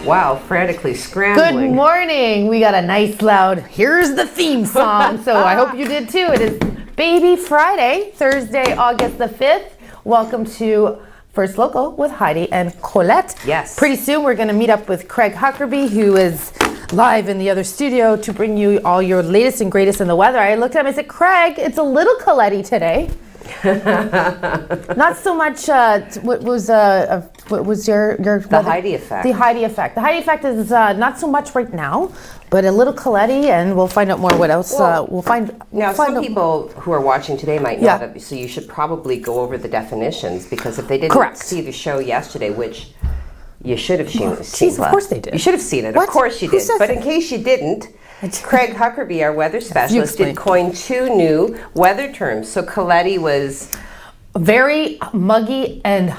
Wow, frantically scrambling. Good morning. We got a nice loud, here's the theme song. So I hope you did too. It is Baby Friday, Thursday, August the 5th. Welcome to First Local with Heidi and Colette. Yes. Pretty soon we're going to meet up with Craig Huckerby, who is live in the other studio to bring you all your latest and greatest in the weather. I looked at him and said, Craig, it's a little Colette today. Not so much. What was your the Heidi effect? The Heidi effect. The Heidi effect is not so much right now, but a little Coletti, and we'll find out more. What else? We'll find. Now, some people who are watching today might not have, so you should probably go over the definitions, because if they didn't see the show yesterday, which you should have seen. Of course they did. You should have seen it. What? Of course you did. But in case you didn't, Craig Huckerby, our weather specialist, did coin two new weather terms. So Coletti was very muggy and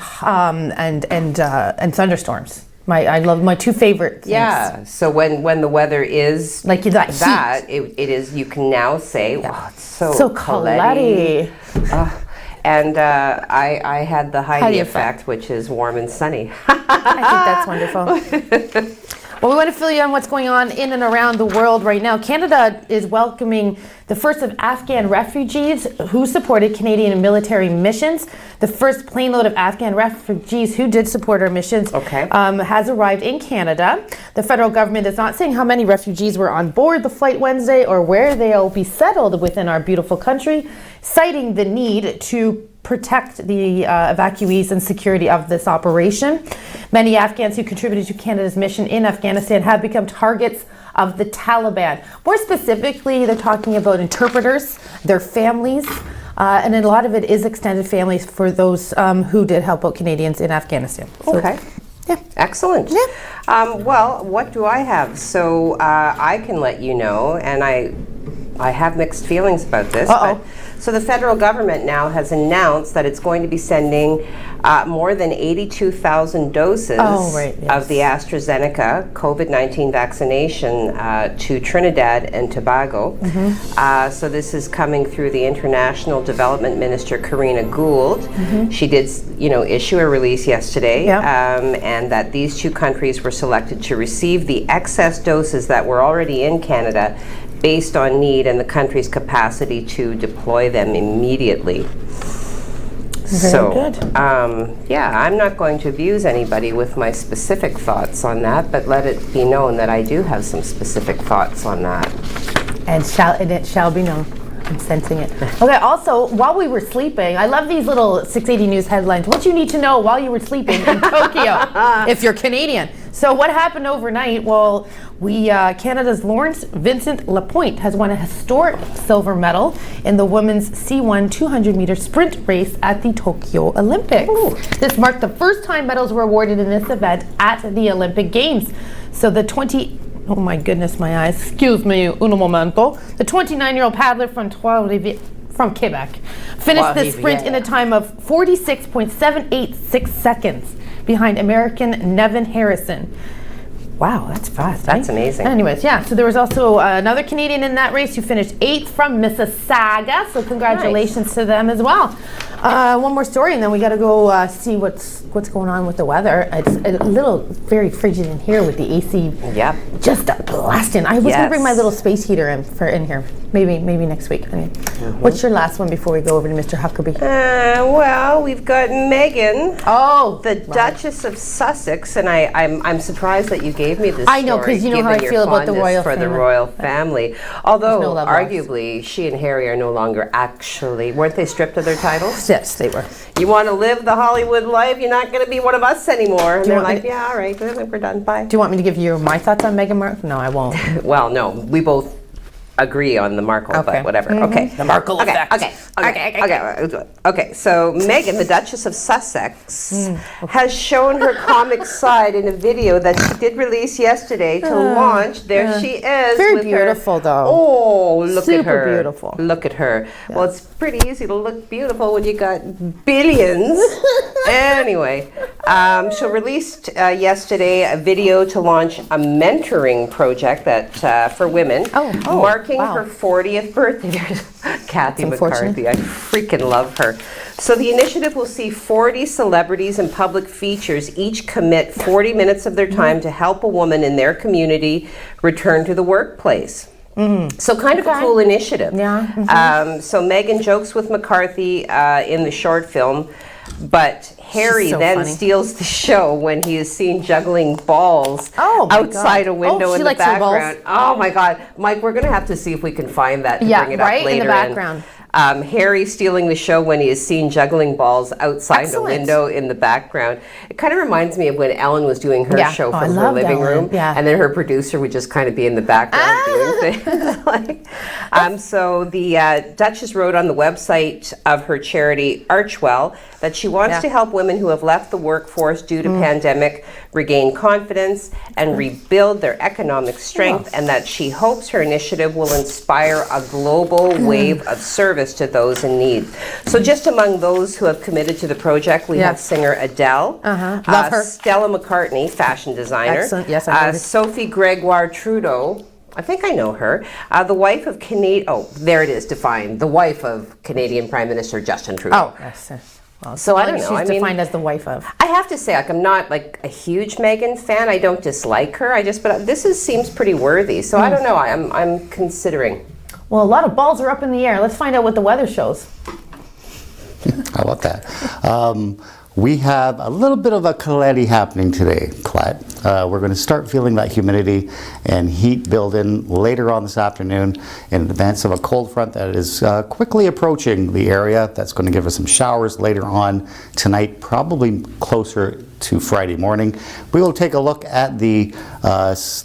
thunderstorms. I love my two favorite things. Yeah. So when the weather is like that, it is. You can now say, "Wow, it's so Coletti." And I had the Heidi effect, which is warm and sunny. I think that's wonderful. Well, we want to fill you on what's going on in and around the world right now. Canada is welcoming the first of Afghan refugees who supported Canadian military missions. The first plane load of Afghan refugees who did support our missions has arrived in Canada. The federal government is not saying how many refugees were on board the flight Wednesday or where they'll be settled within our beautiful country, citing the need to protect the evacuees and security of this operation. Many Afghans who contributed to Canada's mission in Afghanistan have become targets of the Taliban. More specifically, they're talking about interpreters, their families, and a lot of it is extended families for those who did help out Canadians in Afghanistan. So, Excellent. Yeah. Well, what do I have? So I can let you know, and I have mixed feelings about this. So the federal government now has announced that it's going to be sending more than 82,000 doses of the AstraZeneca COVID-19 vaccination to Trinidad and Tobago. So this is coming through the International Development Minister, Karina Gould. She did, issue a release yesterday, and that these two countries were selected to receive the excess doses that were already in Canada based on need and the country's capacity to deploy them immediately. Very good. I'm not going to abuse anybody with my specific thoughts on that, but let it be known that I do have some specific thoughts on that. And it shall be known. I'm sensing it. Okay, also, while we were sleeping, I love these little 680 News headlines. What you need to know while you were sleeping in Tokyo, if you're Canadian. So what happened overnight? Well, Canada's Lawrence Vincent Lapointe has won a historic silver medal in the women's C1 200-meter sprint race at the Tokyo Olympics. This marked the first time medals were awarded in this event at the Olympic Games. So oh my goodness, my eyes. Excuse me, un momento. The 29-year-old paddler from Quebec finished the sprint in a time of 46.786 seconds behind American Nevin Harrison. Wow, that's fast. That's amazing. Anyways, so there was also another Canadian in that race who finished 8th from Mississauga. So congratulations to them as well. One more story, and then we got to go see what's going on with the weather. It's a little very frigid in here with the AC. Just blasting. I was going to bring my little space heater in here. Maybe next week. What's your last one before we go over to Mr. Huckerby? Well, we've got Megan, the Duchess of Sussex, and I'm surprised that you gave me this story. I know, because you know how I feel about the royal family. The royal family. Although, arguably, she and Harry are no longer weren't they stripped of their titles? Yes, they were. You want to live the Hollywood life? You're not going to be one of us anymore. And they're like, all right, we're done. Bye. Do you want me to give you my thoughts on Meghan Markle? No, I won't. Well, no, we both agree on the Markle, but whatever. Okay. The Markle effect. Okay. So Meghan, the Duchess of Sussex, has shown her comic side in a video that she did release yesterday to launch. There she is. Very beautiful, though. Oh, look at her. Super beautiful. Look at her. Yeah. Well, it's pretty easy to look beautiful when you got billions. Anyway, She released yesterday a video to launch a mentoring project that for women, marking her 40th birthday. There's Kathy McCarthy. I freaking love her. So the initiative will see 40 celebrities and public features each commit 40 minutes of their time to help a woman in their community return to the workplace. So kind of a cool initiative. Yeah. So Megan jokes with McCarthy in the short film, but Harry then steals the show when he is seen juggling balls outside a window in the background. Oh my God, Mike, we're going to have to see if we can find that to bring it up later. In the background. Harry stealing the show when he is seen juggling balls outside the window in the background. It kind of reminds me of when Ellen was doing her show from her living room, and then her producer would just kind of be in the background doing things. So the Duchess wrote on the website of her charity, Archwell, that she wants to help women who have left the workforce due to pandemic regain confidence and rebuild their economic strength, and that she hopes her initiative will inspire a global wave of service to those in need. So just among those who have committed to the project, we have singer Adele, love her. Stella McCartney, fashion designer, excellent, yes, I know her. Sophie Gregoire Trudeau, I think I know her, the wife of there it is, defined, the wife of Canadian Prime Minister Justin Trudeau. Oh, yes. Well, so I don't know. She's defined as the wife of. I have to say, I'm not like a huge Meghan fan. I don't dislike her. but this seems pretty worthy. So I don't know. I'm considering. Well, a lot of balls are up in the air. Let's find out what the weather shows. How about that? We have a little bit of a Coletti happening today, Colette. We're going to start feeling that humidity and heat build in later on this afternoon in advance of a cold front that is quickly approaching the area. That's going to give us some showers later on tonight, probably closer to Friday morning. We will take a look at the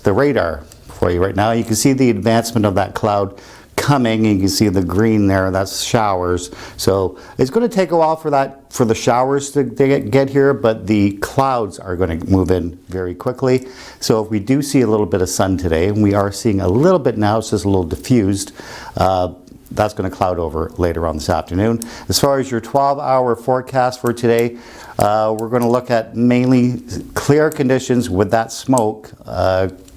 radar for you right now. You can see the advancement of that cloud coming. You can see the green there, that's showers. So it's going to take a while for the showers to get here, but the clouds are going to move in very quickly. So if we do see a little bit of sun today, and we are seeing a little bit now, it's just a little diffused, that's going to cloud over later on this afternoon. As far as your 12-hour forecast for today, we're going to look at mainly clear conditions with that smoke.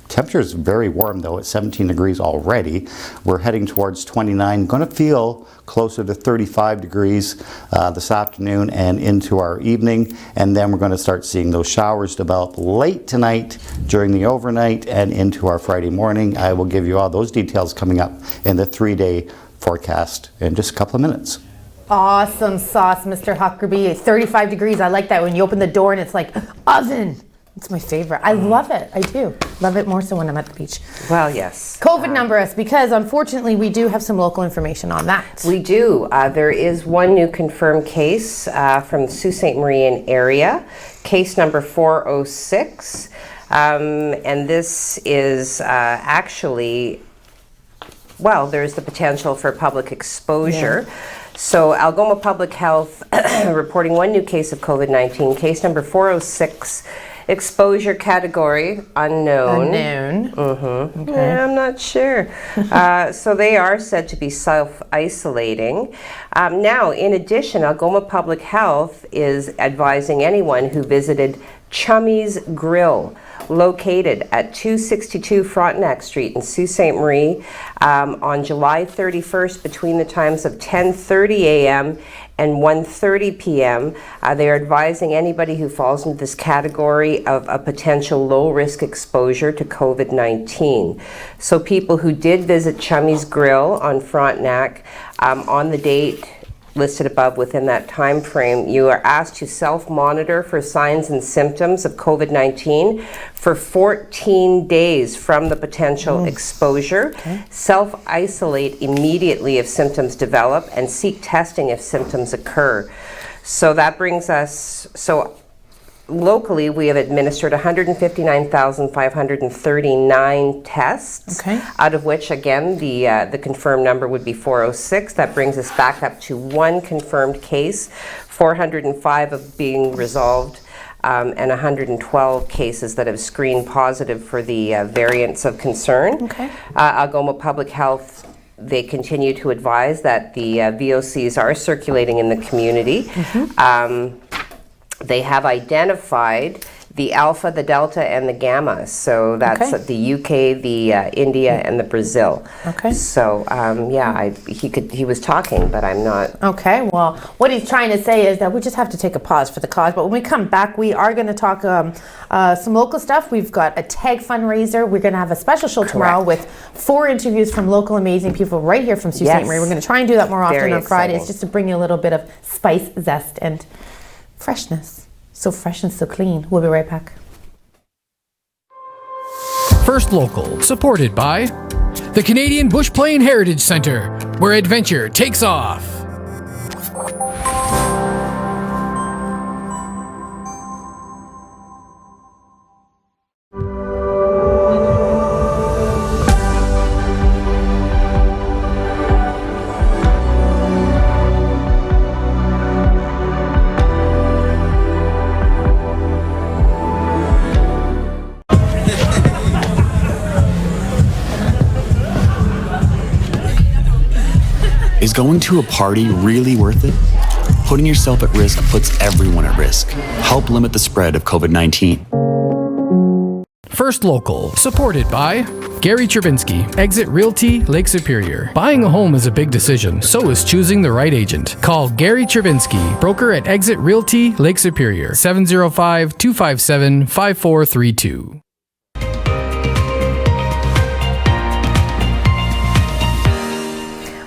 Temperature is very warm though, at 17 degrees already. We're heading towards 29, going to feel closer to 35 degrees this afternoon and into our evening. And then we're going to start seeing those showers develop late tonight, during the overnight, and into our Friday morning. I will give you all those details coming up in the 3-day forecast in just a couple of minutes. Awesome sauce, Mr. Huckerby. 35 degrees. I like that when you open the door and it's like oven. It's my favorite. I love it. I do. Love it more so when I'm at the beach. Well, yes. COVID number us, because unfortunately we do have some local information on that. We do. There is one new confirmed case from the Sault Ste. Marie area, case number 406. And this is actually, there's the potential for public exposure. Yeah. So Algoma Public Health reporting one new case of COVID-19, case number 406. Exposure category, unknown. Okay. Yeah, I'm not sure. So they are said to be self-isolating. Now, in addition, Algoma Public Health is advising anyone who visited Chummy's Grill, located at 262 Frontenac Street in Sault Ste. Marie on July 31st between the times of 10:30 a.m. and 1:30 p.m. They are advising anybody who falls into this category of a potential low-risk exposure to COVID-19. So people who did visit Chummy's Grill on Frontenac on the date listed above within that time frame, you are asked to self-monitor for signs and symptoms of COVID-19 for 14 days from the potential exposure. Self-isolate immediately if symptoms develop, and seek testing if symptoms occur. So that brings us, locally, we have administered 159,539 tests, out of which, again, the confirmed number would be 406. That brings us back up to one confirmed case, 405 of being resolved, and 112 cases that have screened positive for the variants of concern. Algoma Public Health, they continue to advise that the VOCs are circulating in the community. they have identified the Alpha, the Delta, and the Gamma. So that's the UK, the India, and the Brazil. Okay. So yeah, he was talking, but I'm not. Okay. Well, what he's trying to say is that we just have to take a pause for the cause. But when we come back, we are going to talk some local stuff. We've got a tag fundraiser. We're going to have a special show tomorrow with 4 interviews from local amazing people right here from Sault Ste. Marie. We're going to try and do that more often on Fridays, just to bring you a little bit of spice, zest, and freshness. So fresh and so clean. We'll be right back. First Local, supported by the Canadian Bush Plain Heritage Centre, where adventure takes off. Is going to a party really worth it? Putting yourself at risk puts everyone at risk. Help limit the spread of COVID-19. First Local, supported by Gary Chervinsky, Exit Realty, Lake Superior. Buying a home is a big decision, so is choosing the right agent. Call Gary Chervinsky, broker at Exit Realty, Lake Superior, 705-257-5432.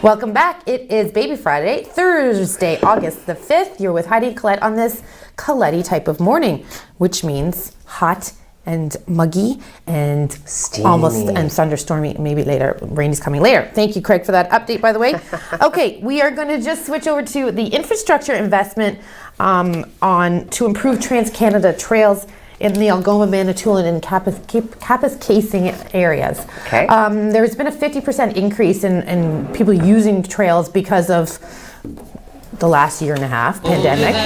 Welcome back. It is Baby Friday, Thursday, August the 5th. You're with Heidi and Colette on this Colette type of morning, which means hot and muggy and steamy. Almost and thunderstormy. Maybe later. Rain is coming later. Thank you, Craig, for that update, by the way. Okay, we are going to just switch over to the infrastructure investment to improve Trans-Canada trails in the Algoma, Manitoulin, and Kapuskasing areas. Okay. There's been a 50% increase in people using trails because of the last year and a half pandemic.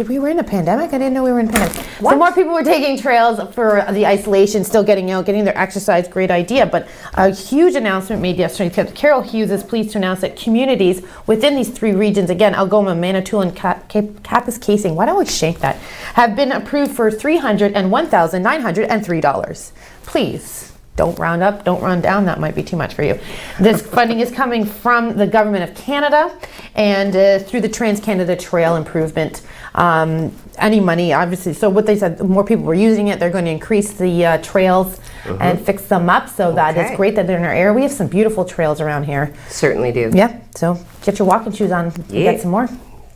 We were in a pandemic? I didn't know we were in a pandemic. What? So more people were taking trails for the isolation, still getting out, getting their exercise. Great idea. But a huge announcement made yesterday. Carol Hughes is pleased to announce that communities within these 3 regions, again, Algoma, Manitoulin, Kapuskasing, why do I always shank that, have been approved for $301,903. Please. Don't round up, don't round down, that might be too much for you. This funding is coming from the Government of Canada and through the Trans-Canada Trail Improvement. Any money, obviously, so what they said, more people were using it, they're going to increase the trails and fix them up, so that is great that they're in our area. We have some beautiful trails around here. Certainly do. Yeah, so get your walking shoes on, get some more.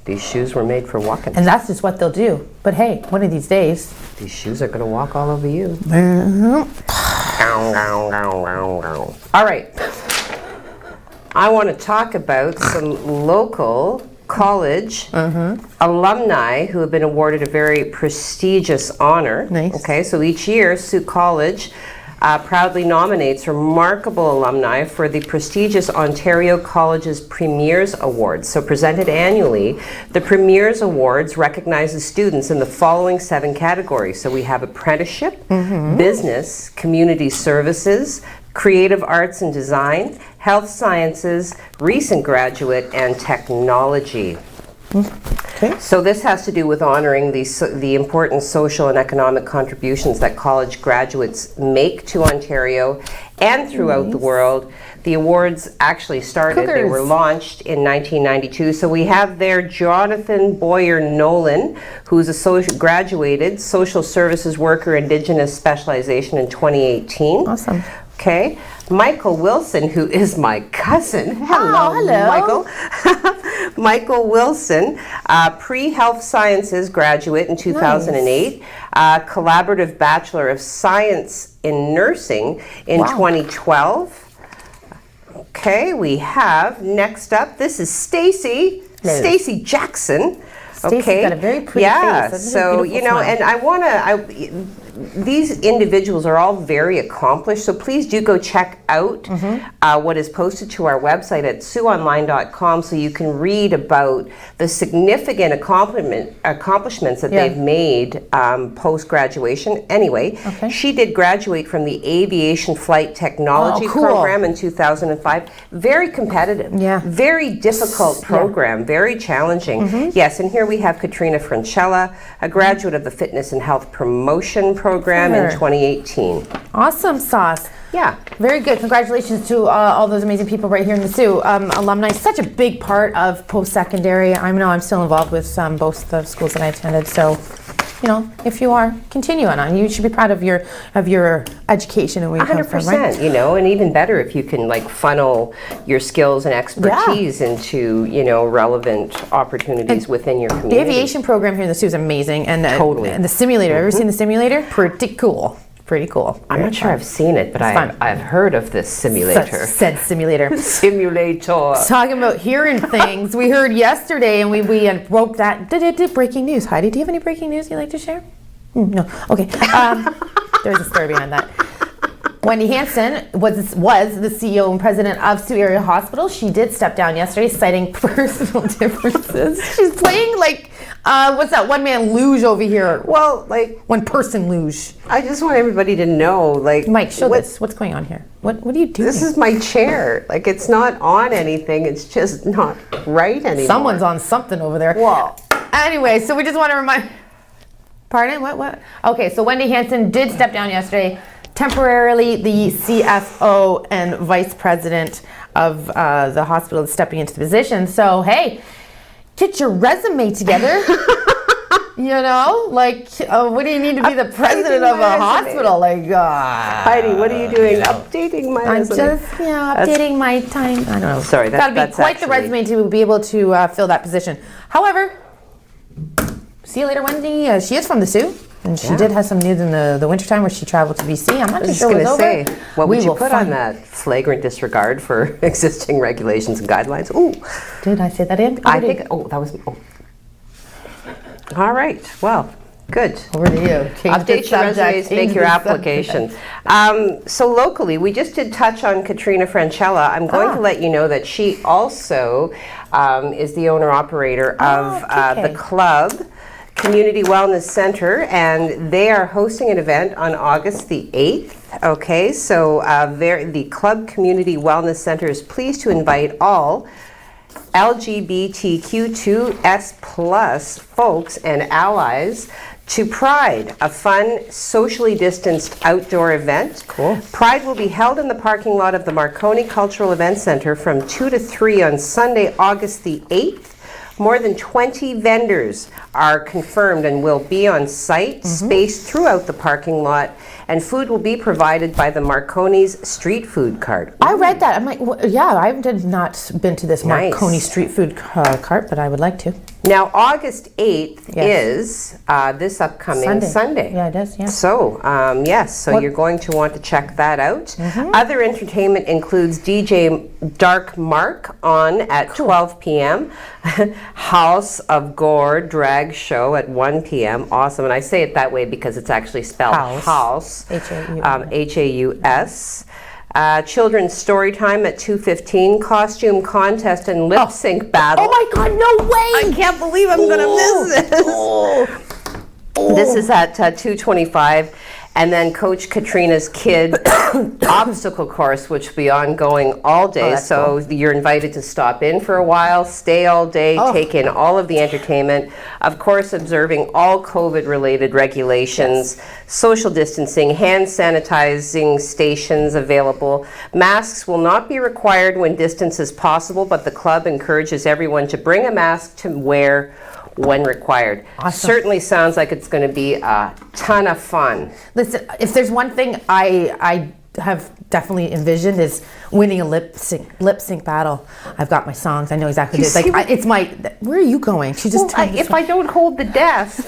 These shoes were made for walking. And that's just what they'll do. But hey, one of these days. These shoes are going to walk all over you. All right. I want to talk about some local college alumni who have been awarded a very prestigious honor. Nice. Okay, so each year, Sault College proudly nominates remarkable alumni for the prestigious Ontario Colleges Premiers Awards. So presented annually, the Premiers Awards recognizes students in the following 7 categories. So we have apprenticeship, business, community services, creative arts and design, health sciences, recent graduate, and technology. Okay. So this has to do with honoring the important social and economic contributions that college graduates make to Ontario and throughout the world. The awards actually started, they were launched in 1992. So we have there Jonathan Boyer Nolan, who's a graduated social services worker, Indigenous specialization in 2018. Awesome. Okay. Michael Wilson, who is my cousin. Hello, Michael. Michael Wilson, pre-health sciences graduate in 2008, collaborative Bachelor of Science in Nursing in 2012. Okay, we have next up, this is Stacy Jackson. Stacy's got a very pretty face. So, you know, and I want to, these individuals are all very accomplished, so please do go check out what is posted to our website at SiouxOnline.com so you can read about the significant accomplishments that they've made post-graduation. Anyway, she did graduate from the Aviation Flight Technology program in 2005. Very competitive, very difficult program, very challenging. Yes, and here we have Katrina Francella, a graduate of the Fitness and Health Promotion program in 2018. Awesome sauce. Yeah. Very good. Congratulations to all those amazing people right here in the Sioux. Alumni, such a big part of post-secondary. I know I'm still involved with both the schools that I attended, so if you are, continue on. You should be proud of your education and where you come from, right? 100%, and even better if you can funnel your skills and expertise into, relevant opportunities within your community. The aviation program here in the Sioux is amazing, and totally. And the simulator. Ever seen the simulator? Pretty cool. Pretty cool. I'm not sure I've seen it, but I've heard of this simulator. Said simulator. Simulator. Talking about hearing things, we heard yesterday, and we broke that. Breaking news. Heidi, do you have any breaking news you'd like to share? No. Okay. There's a story behind that. Wendy Hansen was the CEO and president of Sioux Area Hospital. She did step down yesterday, citing personal differences. She's playing what's that one man luge over here? Well, one person luge. I just want everybody to know, Mike, show this. What's going on here? What are you doing? This is my chair. It's not on anything. It's just not right anymore. Someone's on something over there. Well, anyway, so we just want to remind. Pardon? What? Okay, so Wendy Hansen did step down yesterday. Temporarily, the CFO and vice president of the hospital is stepping into the position. So, hey, get your resume together. What do you need to be the president of a hospital? Heidi, what are you doing? Updating my resume. I'm just, updating my time. I don't know. Sorry, that's gotta be quite the resume to be able to fill that position. However, see you later, Wendy. She is from the Sioux. And she did have some news in the wintertime where she traveled to BC. I'm not too sure what's over. What would you put on that? Flagrant disregard for existing regulations and guidelines. Ooh. Did I say that in? I think, that was, All right, well, good. Over to you. Update your resumes, make your application. So locally, we just did touch on Katrina Francella. I'm going to let you know that she also is the owner-operator of the club Community Wellness Center, and they are hosting an event on August the 8th. Okay, so the Club Community Wellness Center is pleased to invite all LGBTQ2S+ folks and allies to Pride, a fun, socially distanced outdoor event. Cool. Pride will be held in the parking lot of the Marconi Cultural Event Center from 2 to 3 on Sunday, August the 8th. More than 20 vendors are confirmed and will be on site, spaced throughout the parking lot, and food will be provided by the Marconi's street food cart. I read that. I'm like, I have not been to this Marconi street food cart, but I would like to. Now, August 8th is this upcoming Sunday. Yeah, it is, yeah. So, you're going to want to check that out. Other entertainment includes DJ Dark Mark on at 12 p.m., House of Gore drag show at 1 p.m. Awesome. And I say it that way because it's actually spelled House. H-A-U-S. Children's story time at 2:15, costume contest and lip sync battle. Oh my God, no way! I can't believe I'm going to miss this. This is at 2:25. And then Coach Katrina's Kid obstacle course, which will be ongoing all day. So you're invited to stop in for a while, stay all day, take in all of the entertainment. Of course, observing all COVID-related regulations, social distancing, hand sanitizing stations available. Masks will not be required when distance is possible, but the club encourages everyone to bring a mask to wear when required. Awesome. Certainly sounds like it's going to be a ton of fun. Listen, if there's one thing I have definitely envisioned is winning a lip sync battle. I've got my songs. I know exactly what it is. It's my. Where are you going? She just. If I don't hold the desk,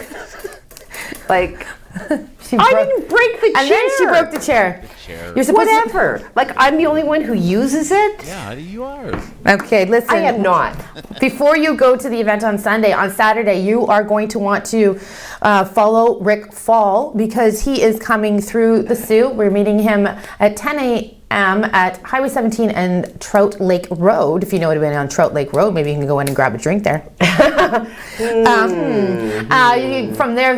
I didn't break the chair. And then she broke the chair. You're supposed Whatever. Like, I'm the only one who uses it? Yeah, you are. Okay, listen. I am not. Before you go to the event on Saturday, you are going to want to follow Rick Fall because he is coming through the Sault. We're meeting him at 10 a.m. at Highway 17 and Trout Lake Road. If you know what it is on Trout Lake Road, maybe you can go in and grab a drink there. From there,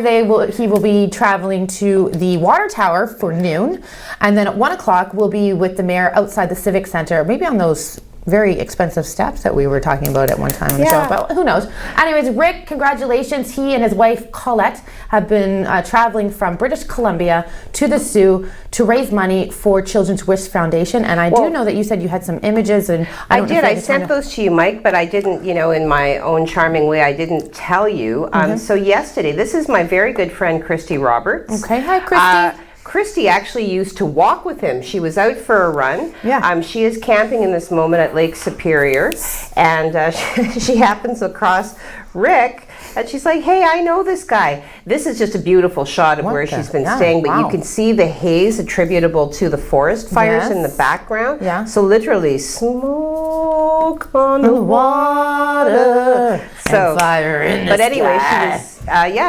he will be traveling to the water tower for noon, and then at 1 o'clock we'll be with the mayor outside the Civic Center, maybe on those very expensive steps that we were talking about at one time on the show, but who knows. Anyways, Rick, congratulations. He and his wife Colette have been traveling from British Columbia to the Sault to raise money for Children's Wish Foundation, and I do know that you said you had some images, and I sent those to you, Mike, but I didn't, in my own charming way, I didn't tell you. So yesterday, this is my very good friend Christy Roberts. Okay, hi Christy. Christy actually used to walk with him. She was out for a run. Yeah. She is camping in this moment at Lake Superior, and she happens across Rick, and she's like, hey, I know this guy. This is just a beautiful shot of where she's been staying, but you can see the haze attributable to the forest fires in the background. Yeah. So literally, smoke on the water. And fire in the But anyway, sky.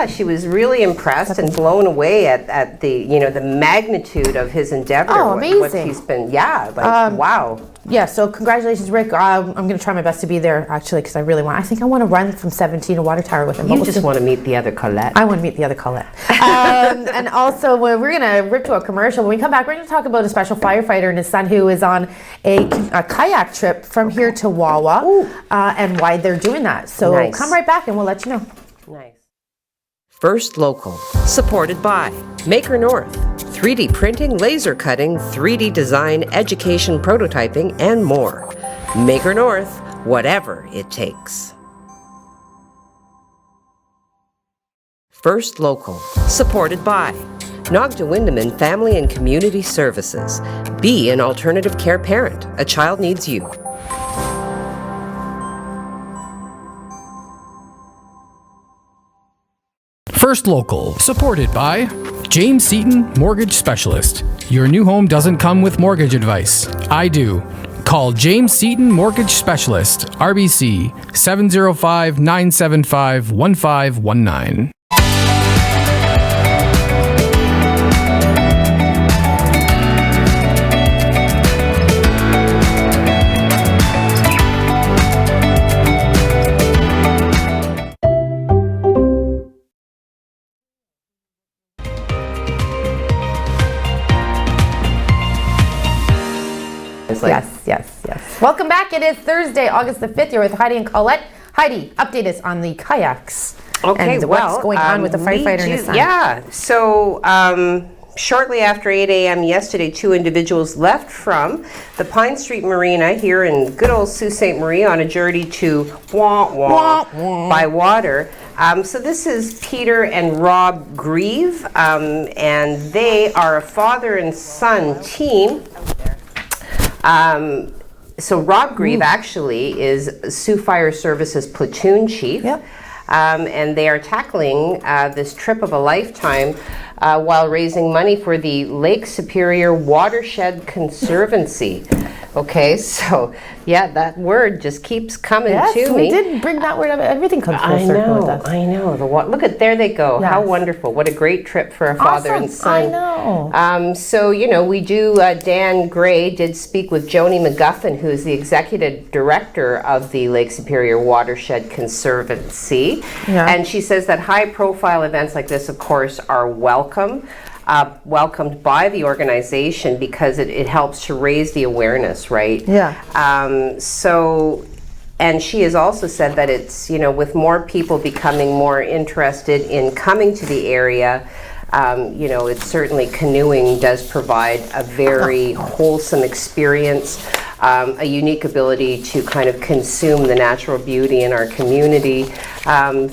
she was really impressed and blown away at the the magnitude of his endeavor. Oh, amazing! What he's been, wow. Yeah, so congratulations, Rick. I'm going to try my best to be there, actually, because I think I want to run from 17 to Water Tower with him. You just want to meet the other Colette. I want to meet the other Colette. And also, we're going to rip to a commercial. When we come back, we're going to talk about a special firefighter and his son who is on a kayak trip from here to Wawa and why they're doing that. So come right back and we'll let you know. Nice. First Local, supported by Maker North, 3D printing, laser cutting, 3D design, education, prototyping, and more. Maker North, whatever it takes. First Local, supported by Nogda Windeman Family and Community Services. Be an alternative care parent. A child needs you. First Local, supported by James Seaton, Mortgage Specialist. Your new home doesn't come with mortgage advice. I do. Call James Seaton Mortgage Specialist, RBC 705-975-1519. Yes. Welcome back. It is Thursday, August the 5th. You're with Heidi and Colette. Heidi, update us on the kayaks. Okay, and what's going on with the firefighter and his son. Yeah, so shortly after 8 a.m. yesterday, 2 individuals left from the Pine Street Marina here in good old Sault Ste. Marie on a journey to by water. So this is Peter and Rob Grieve, and they are a father and son team. So Rob Grieve actually is Sioux Fire Services platoon chief. Yep. And they are tackling this trip of a lifetime while raising money for the Lake Superior Watershed Conservancy. Okay, so yeah, that word just keeps coming to me. We did bring that word up. Everything comes full circle with us. I know. Look at, there they go. Yes. How wonderful. What a great trip for a father and son. I know. So, we do, Dan Gray did speak with Joni McGuffin, who is the executive director of the Lake Superior Watershed Conservancy. Yeah. And she says that high-profile events like this, of course, are welcomed by the organization because it helps to raise the awareness, right? Yeah. And she has also said that it's, with more people becoming more interested in coming to the area, it's certainly canoeing does provide a very wholesome experience, a unique ability to kind of consume the natural beauty in our community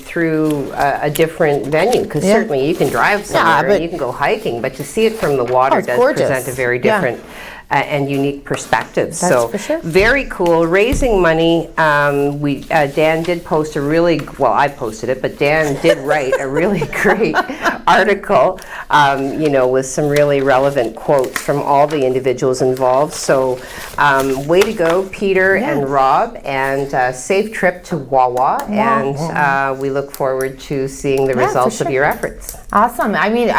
through a different venue. Because certainly you can drive somewhere and you can go hiking, but to see it from the water does gorgeous. present a very different and unique perspectives. That's so for sure. very cool. Raising money. Dan did post a really, well, I posted it, but Dan did write a really great article, with some really relevant quotes from all the individuals involved. So way to go, Peter and Rob, and safe trip to Wawa. And we look forward to seeing the results of your efforts. Awesome. I mean,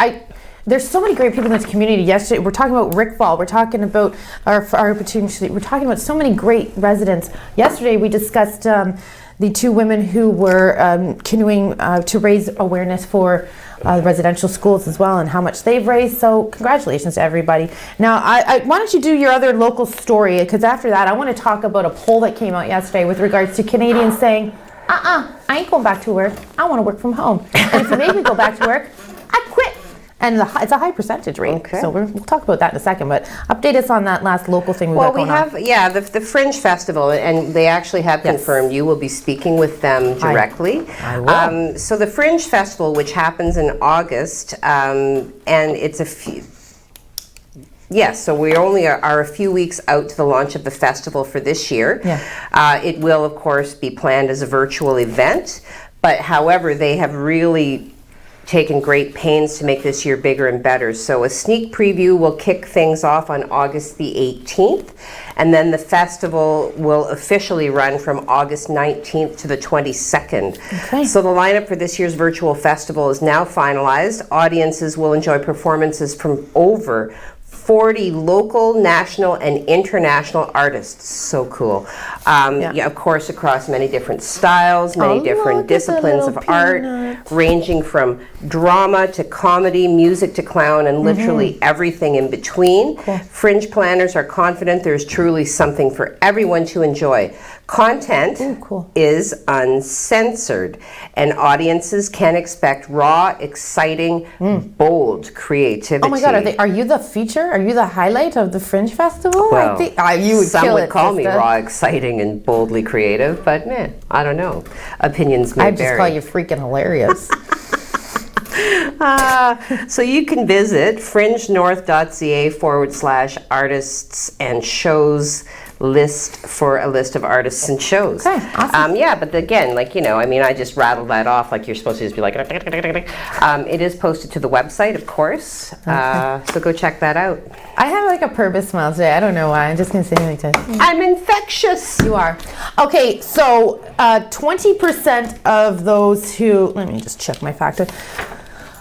there's so many great people in this community. Yesterday, we're talking about Rick Fall. We're talking about our opportunity. We're talking about so many great residents. Yesterday, we discussed the two women who were canoeing to raise awareness for residential schools as well, and how much they've raised. So congratulations to everybody. Now, why don't you do your other local story? Because after that, I want to talk about a poll that came out yesterday with regards to Canadians saying, I ain't going back to work. I want to work from home. And if you make me go back to work, I quit. And it's a high percentage rate. Okay. So we'll talk about that in a second. But update us on that last local thing we got going on. The Fringe Festival, and they actually have confirmed you will be speaking with them directly. I will. So the Fringe Festival, which happens in August, and it's a few... Yes, so we only are a few weeks out to the launch of the festival for this year. Yeah. It will, of course, be planned as a virtual event, but however, they have really taken great pains to make this year bigger and better. So a sneak preview will kick things off on August the 18th, and then the festival will officially run from August 19th to the 22nd. Okay. So the lineup for this year's virtual festival is now finalized. Audiences will enjoy performances from over 40 local, national, and international artists. So cool. Of course, across many different styles, many different disciplines of art, ranging from drama to comedy, music to clown, and literally everything in between. Cool. Fringe planners are confident there's truly something for everyone to enjoy. Content is uncensored, and audiences can expect raw, exciting, bold creativity. Oh my God, are you the feature? Are you the highlight of the Fringe Festival? Well, you would some kill would it, call sister. me raw, exciting, and boldly creative, but I don't know. Opinions may I'd just vary. call you freaking hilarious. So you can visit fringenorth.ca/artists and shows list for a list of artists and shows. Okay, awesome. But again, I just rattled that off like you're supposed to just be like, it is posted to the website, of course. So go check that out. I have like a purpose smile today. I don't know why. I'm just going to say like this. I'm infectious. You are. Okay, so 20% of those who, let me just check my factor.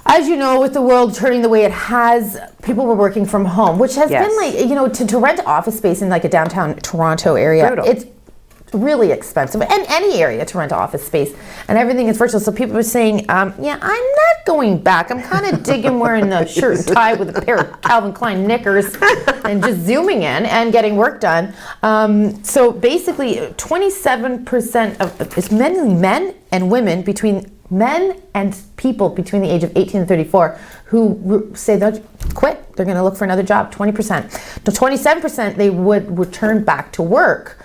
As you know, with the world turning the way it has, people were working from home, which has been like, to rent office space in like a downtown Toronto area, brutal. It's really expensive. And any area to rent office space. And everything is virtual. So people are saying, I'm not going back. I'm kind of digging wearing the shirt and tie with a pair of Calvin Klein knickers and just zooming in and getting work done. So basically, 27% of it's mainly men and women men and people between the age of 18 and 34 who say they'll quit. They're going to look for another job. 20%. To 27%, they would return back to work.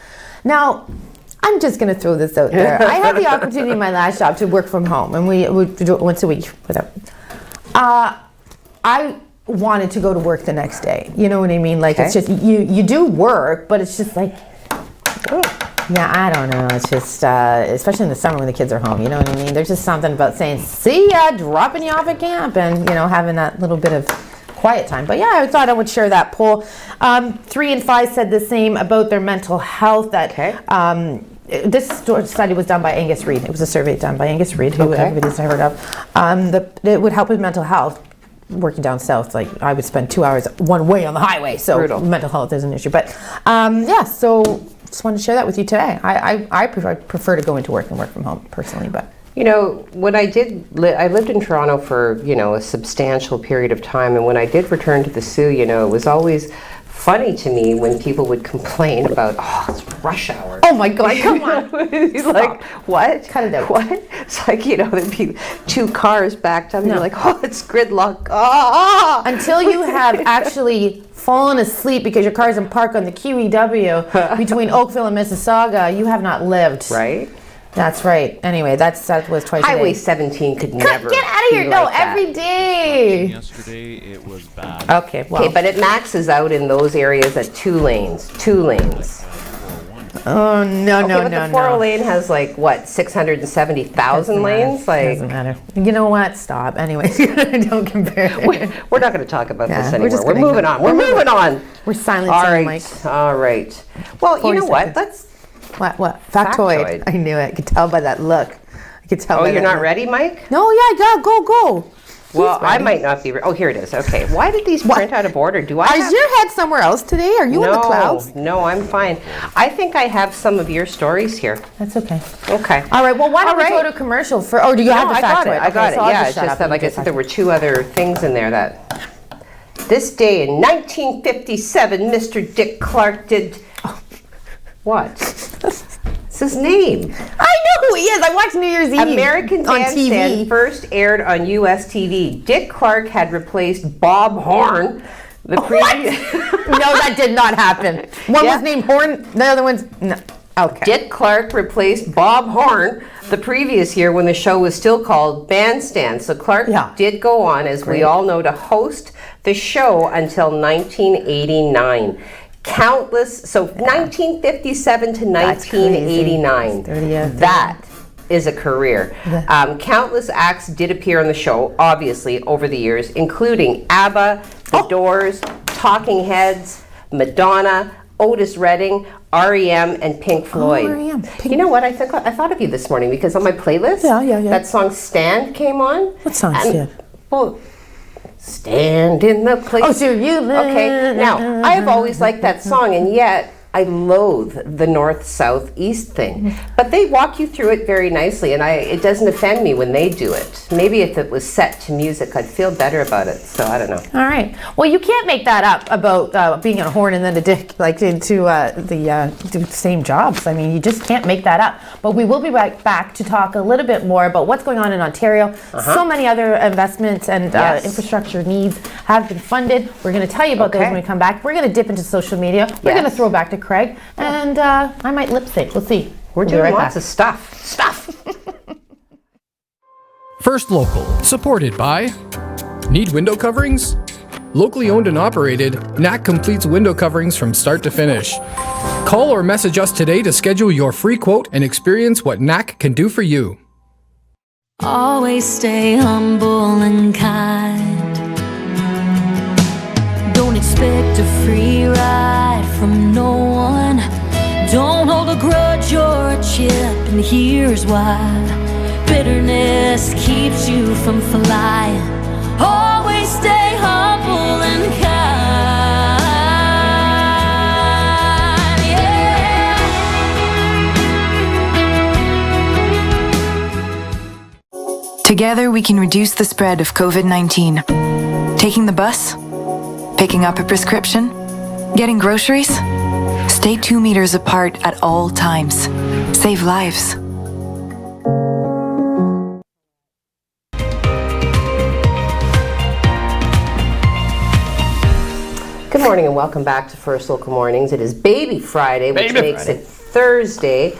Now, I'm just going to throw this out there. I had the opportunity in my last job to work from home, and we would do it once a week. I wanted to go to work the next day. You know what I mean? Like, it's just, you do work, but it's just like, yeah, I don't know. It's just, especially in the summer when the kids are home, you know what I mean? There's just something about saying, see ya, dropping you off at camp, and, having that little bit of quiet time. But yeah, I thought I would share that poll. 3 and 5 said the same about their mental health. This study was done by Angus Reid. It was a survey done by Angus Reid, who everybody's heard of. It would help with mental health. Working down south, like I would spend 2 hours one way on the highway, so brutal. Mental health is an issue. But so just wanted to share that with you today. I prefer to go into work and work from home personally, but. When I lived in Toronto for, a substantial period of time, and when I did return to the Soo, it was always funny to me when people would complain about, it's rush hour. Oh my God, come on. He's like, what? Cut it out. What? It's like, there'd be 2 cars backed up, and you're like, it's gridlock. Until you have actually fallen asleep because your car's in park on the QEW between Oakville and Mississauga, you have not lived. Right. That's right. Anyway, that was twice a Highway day. 17 could never Get out of here. be No, like that. every day. Yesterday it was bad. Okay, well. Okay, but it maxes out in those areas at 2 lanes. 2 lanes. Oh, no, Okay, no, but no, the 4 no. lane has like what, 670,000 lanes? Like, Doesn't matter. You know what? Stop. Anyways, don't compare. we're not going to talk about Yeah, this we're anymore. just We're gonna moving go- on. We're moving on. We're silencing All the mic. right. All right. Well, you 40 know what? seconds. Let's. What? Factoid. Factoid. I knew it. I could tell by that look. I could tell Oh, by you're that not look. ready, Mike? No, yeah, go. Well, I ready. might not be. Oh, here it is. Okay. Why did these print out of order? Do I have? Is your head somewhere else today? Are you in the clouds? No, I'm fine. I think I have some of your stories here. That's okay. Okay. All right, well, why don't All we go right. to commercial for, or do you have No, the I got factoid? it. I got Okay, it. so I'll Yeah, just it's shut just up that, and like I get said, there factoid. were 2 other things in there that. This day in 1957, Mr. Dick Clark did. What? It's his name. I know who he is. I watched New Year's Eve American on Bandstand TV. first aired on U.S. TV. Dick Clark had replaced Bob Horn. The previous. No, that did not happen. One Yeah. was named Horn, the other one's no. Okay. Dick Clark replaced Bob Horn the previous year when the show was still called Bandstand. So Clark Yeah. did go on, as we all know, to host the show until 1989. So 1957 to 1989. That's crazy. 30th. That is a career. Countless acts did appear on the show, obviously, over the years, including ABBA, The Doors, Talking Heads, Madonna, Otis Redding, REM, and Pink Floyd. REM. You know what? I thought of you this morning because on my playlist, Yeah. that song "Stand" came on. What song, and- Stand? Well, stand in the place. Oh, so you Okay, now I've always liked that song, and yet I loathe the north, south, east thing. But they walk you through it very nicely, and it doesn't offend me when they do it. Maybe if it was set to music, I'd feel better about it. So I don't know. All right. Well, you can't make that up about being a horn and then a dick, like into the same jobs. I mean, you just can't make that up. But we will be right back to talk a little bit more about what's going on in Ontario. So many other investments and Yes. infrastructure needs have been funded. We're going to tell you about those Okay. when we come back. We're going to dip into social media. We're Yes. going to throw back to Craig, and I might lip sync. We'll see. We're We'll be doing right lots back. of stuff. First Local, supported by Need window coverings? Locally owned and operated, NAC completes window coverings from start to finish. Call or message us today to schedule your free quote and experience what NAC can do for you. Always stay humble and kind. Don't expect a free ride from no one. Don't hold a grudge or a chip, and here's why. Bitterness keeps you from flying. Always stay humble and kind. Yeah. Together, we can reduce the spread of COVID-19. Taking the bus, picking up a prescription, getting groceries. Stay 2 meters apart at all times. Save lives. Good morning and welcome back to First Local Mornings. It is Baby Friday, which makes it Thursday,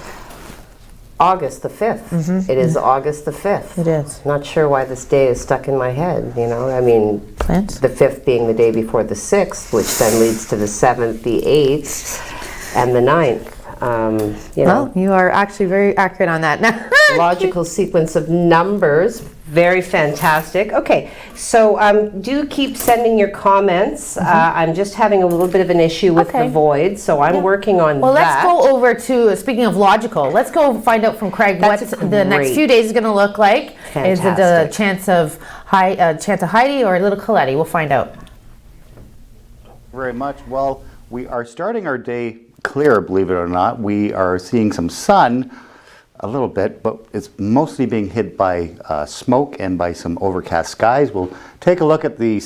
August the 5th. It is August the 5th. It is. Not sure why this day is stuck in my head, you know. I mean, Plants? the 5th being the day before the 6th, which then leads to the 7th, the 8th, and the 9th. You know, Well, you are actually very accurate on that. Now, logical sequence of numbers. Very fantastic. Okay, so do keep sending your comments. I'm just having a little bit of an issue with Okay. the void, so I'm working on well, that. let's go over to, speaking of logical, let's go find out from Craig what That's the next great. few days is going to look like. Is it a Fantastic. chance of Heidi or a little Coletti? We'll find out. Very much. Well, we are starting our day clear, believe it or not. We are seeing some sun a little bit, but it's mostly being hid by smoke and by some overcast skies. We'll take a look at the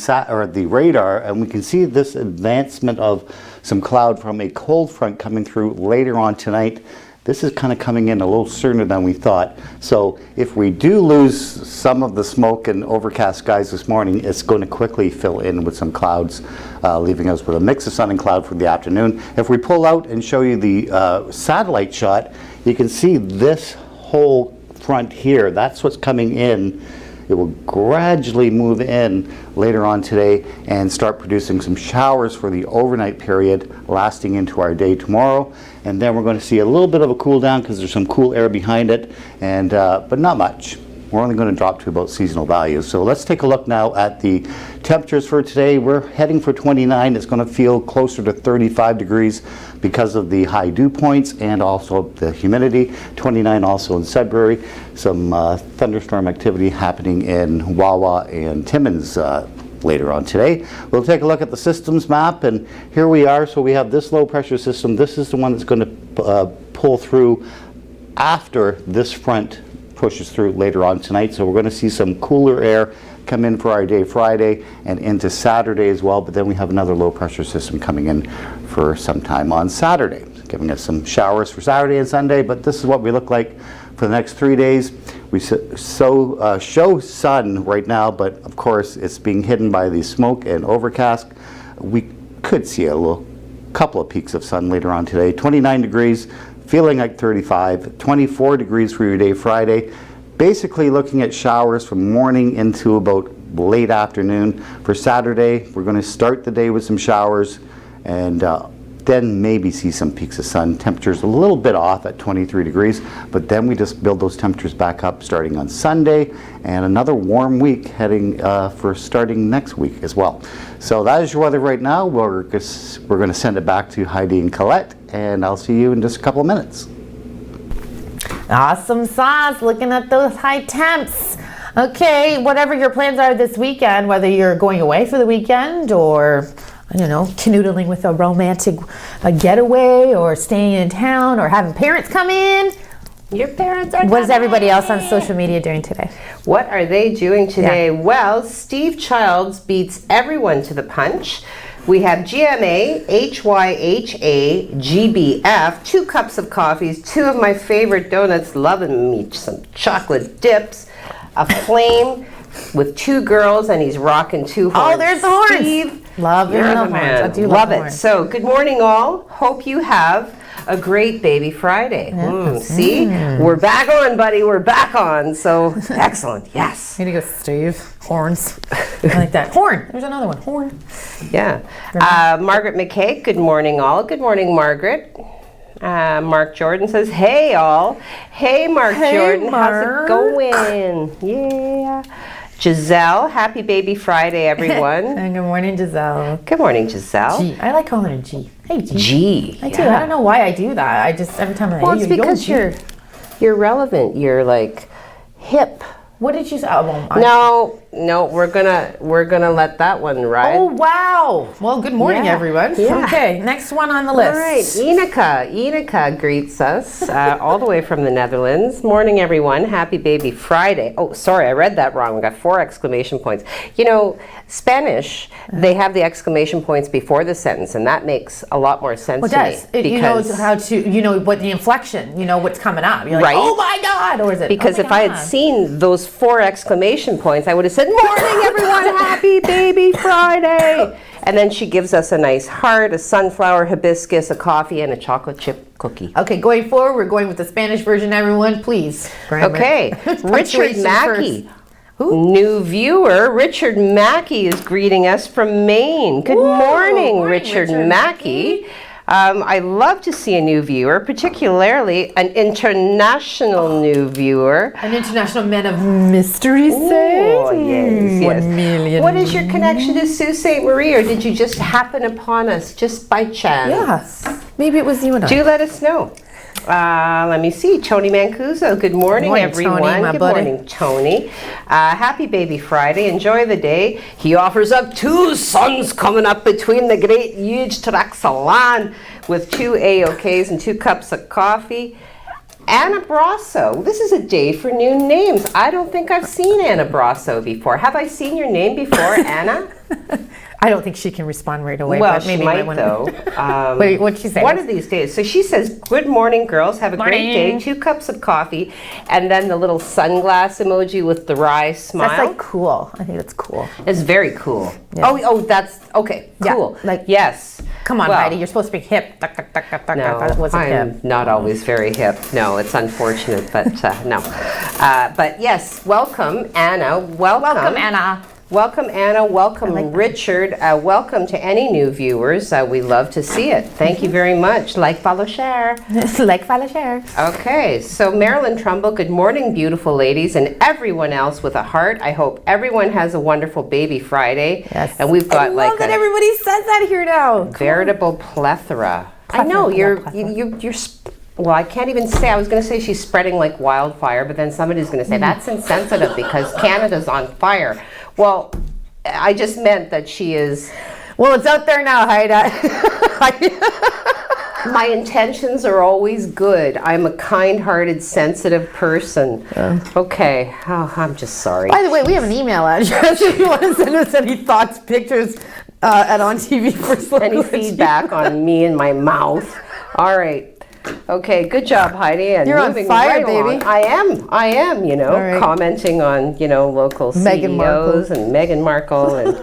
radar, and we can see this advancement of some cloud from a cold front coming through later on tonight. This is kind of coming in a little sooner than we thought. So if we do lose some of the smoke and overcast skies this morning, it's going to quickly fill in with some clouds, leaving us with a mix of sun and cloud for the afternoon. If we pull out and show you the satellite shot, you can see this whole front here, that's what's coming in. It will gradually move in later on today and start producing some showers for the overnight period lasting into our day tomorrow. And then we're going to see a little bit of a cool down because there's some cool air behind it, and but not much. We're only going to drop to about seasonal values. So let's take a look now at the temperatures for today. We're heading for 29. It's going to feel closer to 35 degrees because of the high dew points and also the humidity. 29 also in Sudbury. Some thunderstorm activity happening in Wawa and Timmins later on today. We'll take a look at the systems map, and here we are. So we have this low pressure system. This is the one that's going to pull through after this front pushes through later on tonight. So we're going to see some cooler air come in for our day Friday and into Saturday as well, but then we have another low pressure system coming in for some time on Saturday, giving us some showers for Saturday and Sunday. But this is what we look like for the next 3 days. We show sun right now, but of course it's being hidden by the smoke and overcast. We could see a couple of peaks of sun later on today. 29 degrees, feeling like 35, 24 degrees for your day Friday. Basically looking at showers from morning into about late afternoon. For Saturday, we're going to start the day with some showers and then maybe see some peaks of sun. Temperatures a little bit off at 23 degrees, but then we just build those temperatures back up starting on Sunday, and another warm week heading for starting next week as well. So that is your weather right now. We're going to send it back to Heidi and Colette, and I'll see you in just a couple of minutes. Awesome sauce, looking at those high temps. Okay, whatever your plans are this weekend, whether you're going away for the weekend or, I don't know, canoodling with a romantic getaway or staying in town or having parents come in. Your parents are What is everybody else on social media doing today? What are they doing today? Yeah. Well, Steve Childs beats everyone to the punch. We have GMA, HYHA, GBF, 2 cups of coffees, 2 of my favorite donuts, loving me some chocolate dips, a flame with 2 girls, and he's rocking 2 horns. Oh, there's the horns. Steve, Love you're the the horns. man. I do love the it. horns. So, good morning, all. Hope you have a great baby Friday. See, we're back on, buddy. We're back on. So, excellent. Yes. Here you go, Steve. Horns. I like that. Horn. There's another one. Horn. Yeah. Margaret McKay, good morning, all. Good morning, Margaret. Mark Jordan says, hey, all. Hey, Mark Jordan. Mark. How's it going? Yeah. Giselle, happy baby Friday, everyone. And good morning, Giselle. Good morning, Giselle. G. I like calling her G. Hey, G. G. I do. I don't know why I do that. I just, every time I Well, hear it's you, because you're relevant. You're like hip. What did you say? Oh, well, No, we're gonna let that one ride. Oh, wow. Well, good morning, Yeah. everyone. Yeah. Okay, next one on the list. All right, Ineke greets us all the way from the Netherlands. Morning, everyone. Happy baby Friday. Oh, sorry, I read that wrong. We got 4 exclamation points. You know, Spanish, they have the exclamation points before the sentence, and that makes a lot more sense Well, to it does. me. You know how to, you know what the inflection, you know what's coming up. You're like, Right. oh my God, or is it? Because oh my if I had God. seen those 4 exclamation points, I would have said, morning, everyone, happy baby Friday. And then she gives us a nice heart, a sunflower hibiscus, a coffee, and a chocolate chip cookie. Okay, going forward, we're going with the Spanish version, everyone, please. Grammar. Okay, Richard Punctuation Mackey. first. Who? New viewer, Richard Mackey is greeting us from Maine. Good morning, Richard Mackey. I love to see a new viewer, particularly an international new viewer. An international man of mystery, say? Oh, yes, yes. 1 million. What is your connection to Sault Ste. Marie, or did you just happen upon us just by chance? Yes. Maybe it was you and I. Do let us know. Let me see. Tony Mancuso. Good morning, everyone. Tony, my Good buddy. morning, Tony. Happy baby Friday. Enjoy the day. He offers up 2 suns coming up between the great huge tracts of land with 2 AOKs and 2 cups of coffee. Anna Brasso. This is a day for new names. I don't think I've seen Anna Brasso before. Have I seen your name before, Anna? I don't think she can respond right away. Well, but maybe she might, wanna... though. Wait, what'd she say? One of these days. So she says, good morning, girls. Have a great day. Morning. 2 cups of coffee. And then the little sunglass emoji with the wry smile. That's like cool. I think that's cool. It's very cool. Yeah. Oh, that's, okay, Yeah, cool. like- yes. Come on, Well, Heidi, you're supposed to be hip. No, That wasn't I'm hip. not always very hip. No, it's unfortunate, but no. But yes, welcome, Anna. Welcome, Anna. Welcome, Anna. Welcome, Richard. Welcome to any new viewers. We love to see it. Thank you very much. Like, follow, share. Like, follow, share. Okay, so Marilyn Trumbull, good morning, beautiful ladies, and everyone else with a heart. I hope everyone has a wonderful Baby Friday. Yes. And we've got I love that everybody says that here now. veritable plethora. I know you're. Well, I can't even say. I was going to say she's spreading like wildfire, but then somebody's going to say that's insensitive because Canada's on fire. Well, I just meant that she is. Well, it's out there now, Heidi. My intentions are always good. I'm a kind-hearted, sensitive person. Okay. Oh, I'm just sorry. By the way, we have an email address if you want to send us any thoughts, pictures, at On TV First Local. Any feedback on me and my mouth? All right. Okay, good job, Heidi. And You're on moving fire, right baby. along. I am, you know, right. commenting on, you know, local Meghan Markle. CEOs and Meghan Markle and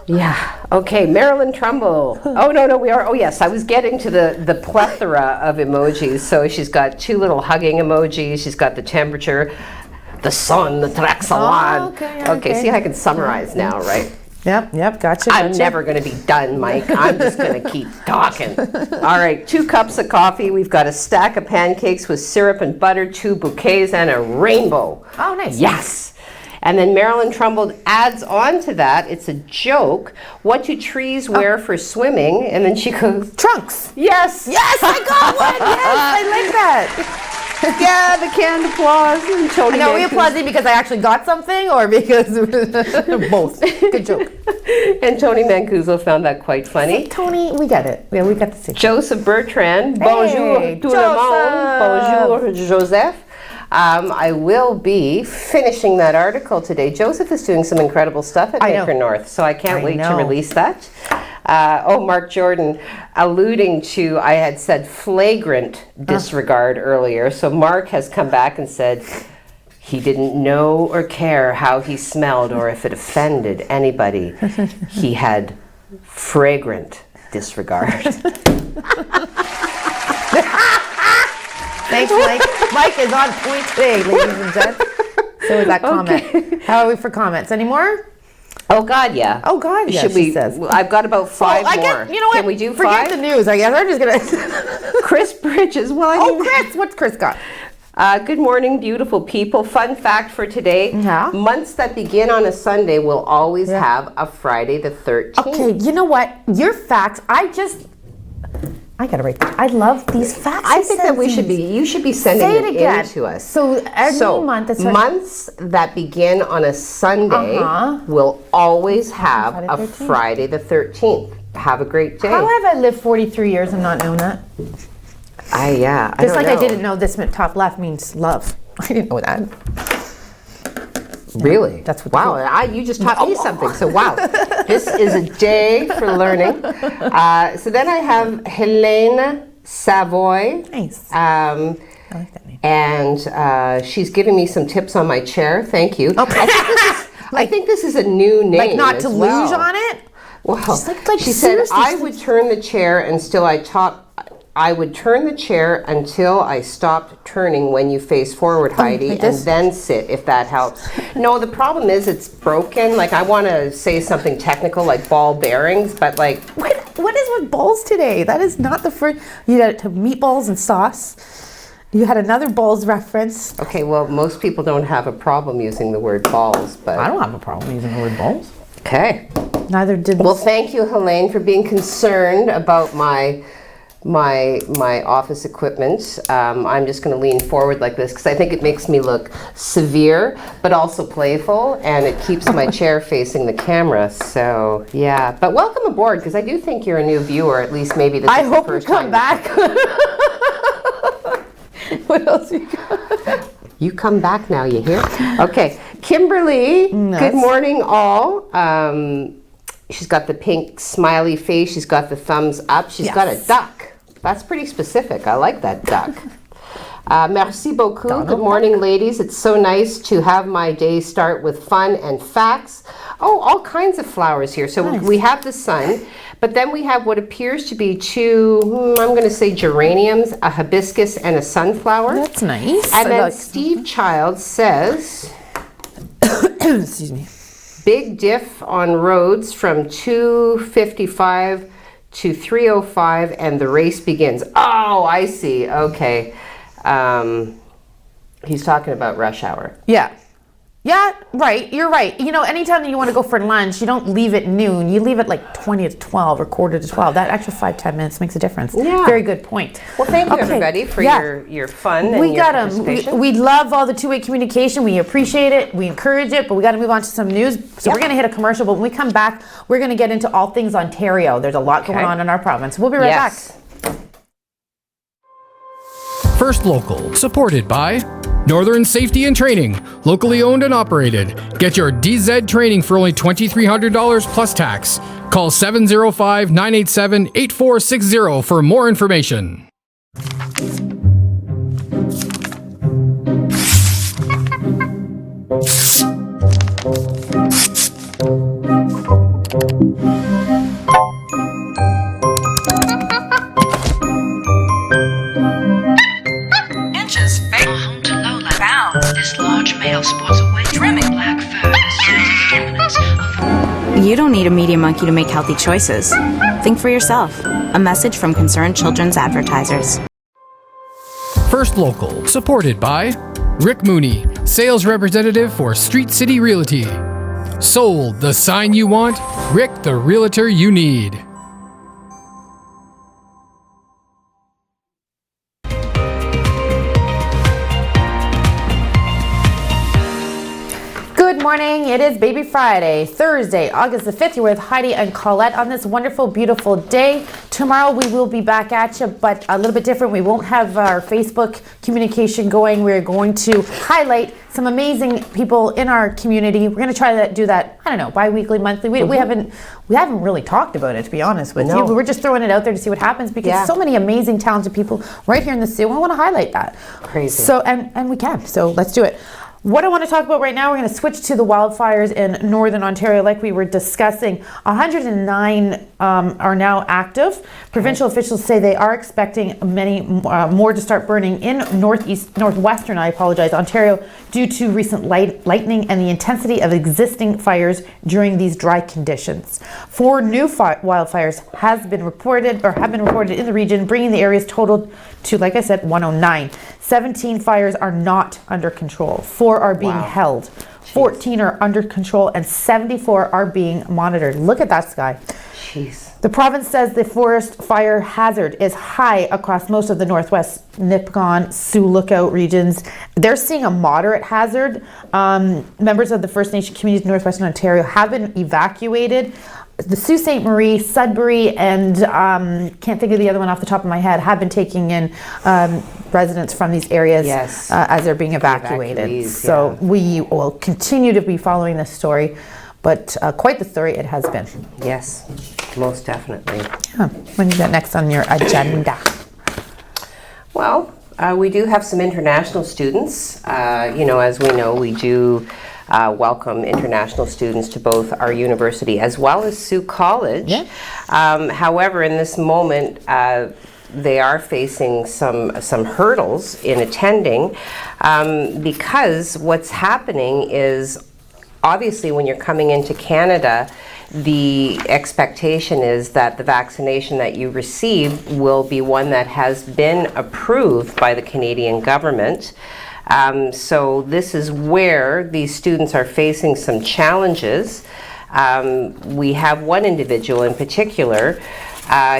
yeah. Okay, Marilyn Trumbull. Oh no, we are. Oh yes, I was getting to the plethora of emojis. So she's got two little hugging emojis. She's got the temperature, the sun, the Traxalan. Okay. See, I can summarize now, right? Yep, gotcha. I'm never going to be done, Mike. I'm just going to keep talking. All right, 2 cups of coffee. We've got a stack of pancakes with syrup and butter, 2 bouquets, and a rainbow. Oh, nice. Yes. And then Marilyn Trumbull adds on to that, it's a joke, what do trees wear for swimming? And then she goes, Trunks. yes. Yes, I got one. Yes, I like that. Yeah, the canned applause. And Tony Are we Mancuso- applauding because I actually got something or because both? Good joke. And Tony Mancuso found that quite funny. Tony, we get it. Yeah, we got the same. Joseph Bertrand, bonjour tout le monde. Bonjour, Joseph. I will be finishing that article today. Joseph is doing some incredible stuff at Maker North, so I can't wait to release that. Mark Jordan, alluding to, I had said flagrant disregard earlier, so Mark has come back and said he didn't know or care how he smelled or if it offended anybody. He had fragrant disregard. Thanks, Mike. Mike is on point today, ladies and gents. So is that comment. Okay. How are we for comments? Any more? Oh God, yeah. Oh God, yeah. Should we? I've got about 5 more. You know what? Can we do Forget 5? the news. I guess I'm just gonna. Chris Bridges. Well, Chris. What's Chris got? Good morning, beautiful people. Fun fact for today. Yeah. Months that begin on a Sunday will always have a Friday the 13th. Okay, you know what? Your facts. I gotta write that. I love these facts. I think that you should be sending Say it them again. in to us. So every month it's months that begin on a Sunday will always have a Friday the 13th. Have a great day. How have I lived 43 years and not known that? I Just like don't I know. didn't know this meant top left means love. I didn't know that. Really? That's what. Wow! You just taught me something. So wow, this is a day for learning. So then I have Helene Savoy. Nice. I like that name. And she's giving me some tips on my chair. Thank you. Okay. I think this is a new name. Like not as to well. luge on it. Well, Like she said seriously, I would turn the chair I would turn the chair until I stopped turning when you face forward, Heidi, like and this? then sit, if that helps. No, the problem is it's broken. Like, I want to say something technical like ball bearings, but like... What is with balls today? That is not the first. You had meatballs and sauce. You had another balls reference. Okay, well, most people don't have a problem using the word balls, but... I don't have a problem using the word balls. Okay. Neither did. Well, thank you, Helene, for being concerned about my office equipment. I'm just going to lean forward like this because I think it makes me look severe but also playful, and it keeps my chair facing the camera. So yeah, but welcome aboard because I do think you're a new viewer. At least maybe this is the first time. I hope you come back. What else you got? You come back now, you hear? Okay, Kimberly, good morning all. She's got the pink smiley face. She's got the thumbs up. She's got a duck. That's pretty specific. I like that duck. Merci beaucoup. Good morning, ladies. It's so nice to have my day start with fun and facts. Oh, all kinds of flowers here. So we have the sun, but then we have what appears to be two, I'm going to say geraniums, a hibiscus, and a sunflower. That's nice. And then Steve Child says, excuse me, big diff on roads from 255 to 305 and the race begins. Oh, I see. Okay. He's talking about rush hour. Yeah. Yeah, right. You're right. You know, anytime you want to go for lunch, you don't leave at noon. You leave at like 20 to 12 or quarter to 12. That extra 5-10 minutes makes a difference. Yeah. Very good point. Well, thank you, everybody, for your fun and your participation. We love all the two-way communication. We appreciate it. We encourage it, but we got to move on to some news. So we're going to hit a commercial, but when we come back, we're going to get into all things Ontario. There's a lot going on in our province. We'll be right back. First Local, supported by Northern Safety and Training, locally owned and operated. Get your DZ training for only $2,300 plus tax. Call 705-987-8460 for more information. You don't need a media monkey to make healthy choices. Think for yourself. A message from Concerned Children's Advertisers. First Local, supported by Rick Mooney, sales representative for Street City Realty. Sold, the sign you want, Rick, the realtor you need. Good morning. It is Baby Friday, Thursday, August the 5th. You're with Heidi and Colette on this wonderful, beautiful day. Tomorrow we will be back at you, but a little bit different. We won't have our Facebook communication going. We're going to highlight some amazing people in our community. We're going to try to do that, I don't know, bi-weekly, monthly. We haven't really talked about it, to be honest with you. We're just throwing it out there to see what happens because so many amazing, talented people right here in the city. We want to highlight that. Crazy. So, and we can. So let's do it. What I want to talk about right now, we're going to switch to the wildfires in Northern Ontario like we were discussing. 109 are now active. Provincial officials say they are expecting many more to start burning in northwestern Ontario due to recent lightning and the intensity of existing fires during these dry conditions. 4 new wildfires have been reported in the region, bringing the area's total to, like I said, 109. 17 fires are not under control. 4 are being held. 14 are under control and 74 are being monitored. Look at that sky. Jeez. The province says the forest fire hazard is high across most of the Northwest Nipigon, Sioux Lookout regions. They're seeing a moderate hazard. Members of the First Nation communities in Northwestern Ontario have been evacuated. The Sault Ste. Marie, Sudbury, and can't think of the other one off the top of my head, have been taking in residents from these areas as they're being evacuated. So we will continue to be following this story, but quite the story it has been. Yes, most definitely. Yeah. What do you got next on your agenda? Well, we do have some international students. As we know, we do welcome international students to both our university as well as Sault College. Yeah. However, in this moment, they are facing some hurdles in attending because what's happening is obviously when you're coming into Canada, the expectation is that the vaccination that you receive will be one that has been approved by the Canadian government. So this is where these students are facing some challenges. We have one individual in particular.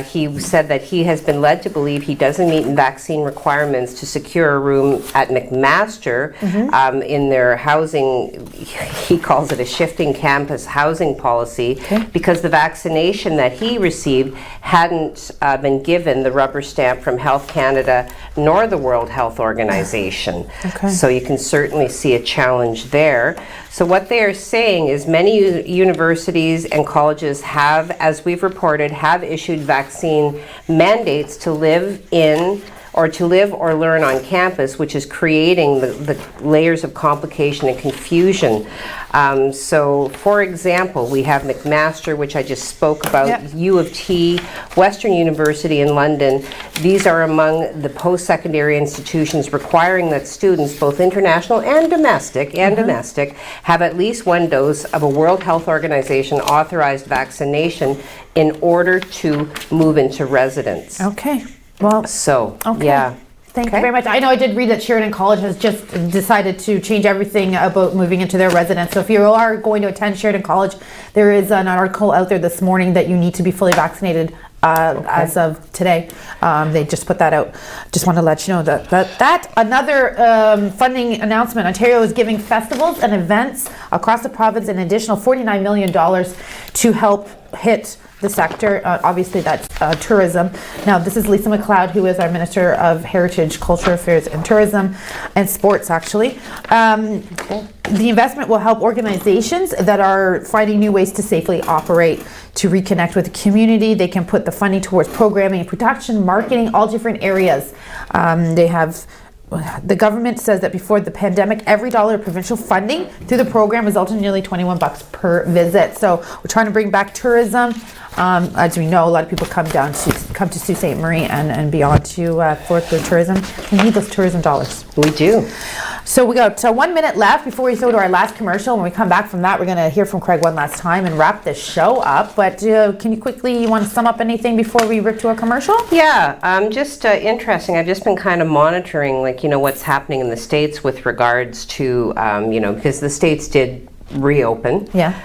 He said that he has been led to believe he doesn't meet vaccine requirements to secure a room at McMaster in their housing. He calls it a shifting campus housing policy because the vaccination that he received hadn't been given the rubber stamp from Health Canada nor the World Health Organization. So you can certainly see a challenge there. So what they are saying is many universities and colleges have, as we've reported, have issued vaccine mandates to live in or to live or learn on campus, which is creating the layers of complication and confusion. So, for example, we have McMaster, which I just spoke about, U of T, Western University in London. These are among the post-secondary institutions requiring that students, both international and domestic, have at least one dose of a World Health Organization authorized vaccination in order to move into residence. Okay. Well, so, okay. yeah. Thank you very much. I know I did read that Sheridan College has just decided to change everything about moving into their residence. So if you are going to attend Sheridan College, there is an article out there this morning that you need to be fully vaccinated as of today. They just put that out. Just want to let you know that. Another funding announcement. Ontario is giving festivals and events across the province an additional $49 million to help hit the sector. Obviously, that's tourism. Now, this is Lisa MacLeod, who is our Minister of Heritage, Cultural Affairs and Tourism, and Sports, actually. The investment will help organizations that are finding new ways to safely operate, to reconnect with the community. They can put the funding towards programming, production, marketing, all different areas. The government says that before the pandemic, every dollar of provincial funding through the program resulted in nearly $21 per visit. So we're trying to bring back tourism. As we know, a lot of people come to Sault Ste. Marie and beyond to for their tourism. We need those tourism dollars. We do. So we got 1 minute left before we go to our last commercial. When we come back from that, we're going to hear from Craig one last time and wrap this show up. But can you quickly, want to sum up anything before we rip to a commercial? Yeah, just interesting. I've just been kind of monitoring, what's happening in the States with regards to, because the States did reopen. Yeah.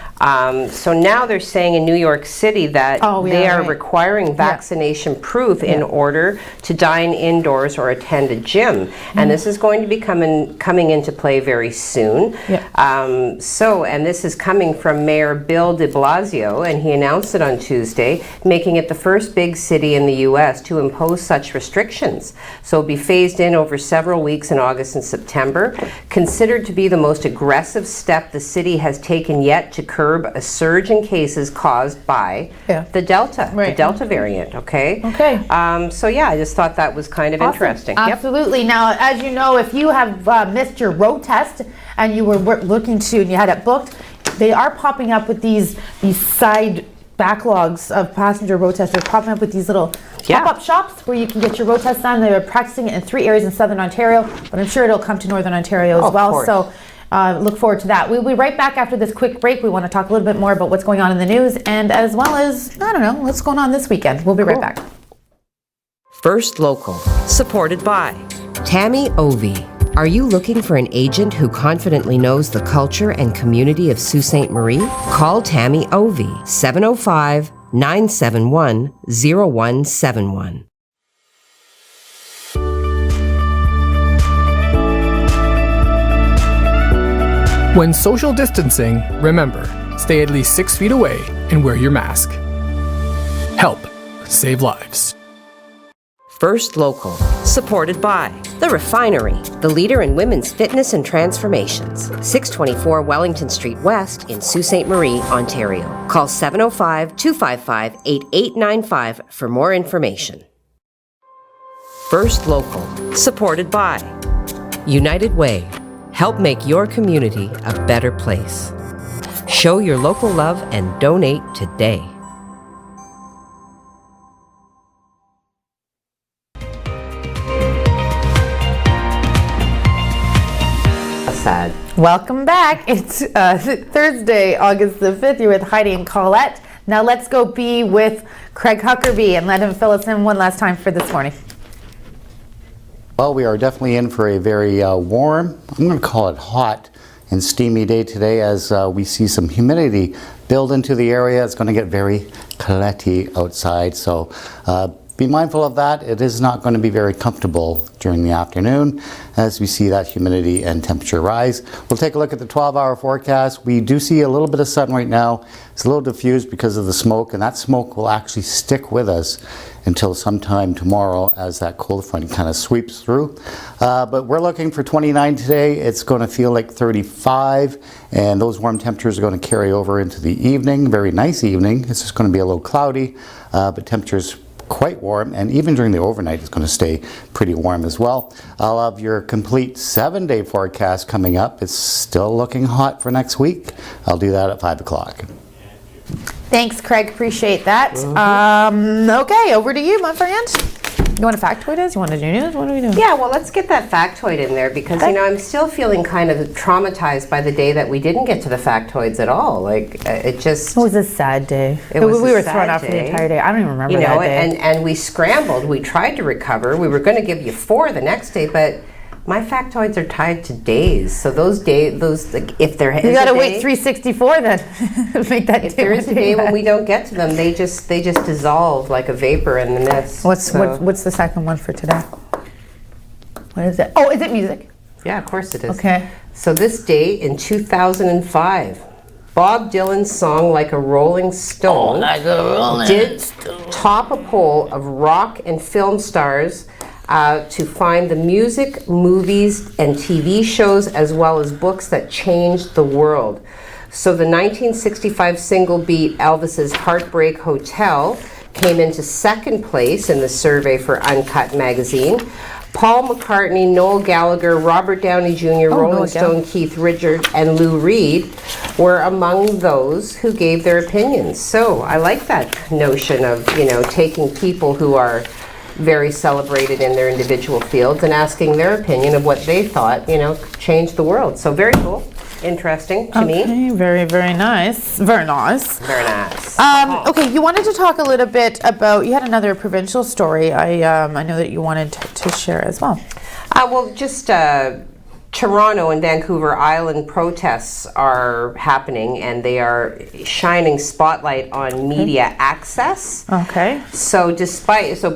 So now they're saying in New York City that they are requiring vaccination proof in order to dine indoors or attend a gym. And this is going to be coming into play very soon. And this is coming from Mayor Bill de Blasio, and he announced it on Tuesday, making it the first big city in the U.S. to impose such restrictions. So it'll be phased in over several weeks in August and September, considered to be the most aggressive step the city has taken yet to curb a surge in cases caused by the Delta variant. Okay. So I just thought that was kind of interesting. Absolutely. Now, as you know, if you have missed your road test and you were looking to and you had it booked, they are popping up with these side backlogs of passenger road tests. They're popping up with these little pop-up shops where you can get your road test done. They're practicing it in 3 areas in Southern Ontario, but I'm sure it'll come to Northern Ontario as well. So look forward to that. We'll be right back after this quick break. We want to talk a little bit more about what's going on in the news and as well as, what's going on this weekend. We'll be right back. First Local, supported by Tammy Ovey. Are you looking for an agent who confidently knows the culture and community of Sault Ste. Marie? Call Tammy Ovey, 705-971-0171. When social distancing, remember, stay at least 6 feet away and wear your mask. Help save lives. First Local, supported by The Refinery, the leader in women's fitness and transformations. 624 Wellington Street West in Sault Ste. Marie, Ontario. Call 705-255-8895 for more information. First Local, supported by United Way. Help make your community a better place. Show your local love and donate today. Sad. Welcome back. It's Thursday, August the 5th. You're with Heidi and Colette. Now let's go be with Craig Huckerby and let him fill us in one last time for this morning. Well, we are definitely in for a very warm, I'm going to call it hot and steamy day today as we see some humidity build into the area. It's going to get very cloudy outside, so be mindful of that. It is not going to be very comfortable during the afternoon as we see that humidity and temperature rise. We'll take a look at the 12-hour forecast. We do see a little bit of sun right now. It's a little diffused because of the smoke, and that smoke will actually stick with us until sometime tomorrow as that cold front kind of sweeps through. But we're looking for 29 today. It's going to feel like 35, and those warm temperatures are going to carry over into the evening. Very nice evening. It's just going to be a little cloudy, but temperatures quite warm, and even during the overnight it's going to stay pretty warm as well. I'll have your complete 7-day forecast coming up. It's still looking hot for next week. I'll do that at 5 o'clock. Thanks, Craig. Appreciate that. Okay, over to you, my friend. You want to factoid us? You want to do news? What are we doing? Yeah, well, let's get that factoid in there because, you know, I'm still feeling kind of traumatized by the day that we didn't get to the factoids at all. Like, it just... It was a sad day. It was we a were sad thrown off for the day. entire day. I don't even remember You know, that day. and we scrambled. We tried to recover. We were going to give you 4 the next day, but my factoids are tied to days. So those days, if there is You got to a wait day, 364 then. Make that if there is a day when we don't get to them, they just dissolve like a vapor in the mist. What's the second one for today? What is it? Oh, is it music? Yeah, of course it is. Okay. So this day in 2005, Bob Dylan's song "Like a Rolling Stone" did top a poll of rock and film stars to find the music, movies, and TV shows, as well as books that changed the world. So the 1965 single beat Elvis's "Heartbreak Hotel" came into 2nd place in the survey for Uncut magazine. Paul McCartney, Noel Gallagher, Robert Downey Jr., Rolling Stone, Keith Richards, and Lou Reed were among those who gave their opinions. So I like that notion of, you know, taking people who are very celebrated in their individual fields and asking their opinion of what they thought, you know, changed the world. So very cool. Interesting to me. Okay, very, very nice. Very nice. Very nice. Okay, you wanted to talk a little bit about, you had another provincial story I know that you wanted to share as well. Well, just Toronto and Vancouver Island protests are happening, and they are shining spotlight on media access. Okay. So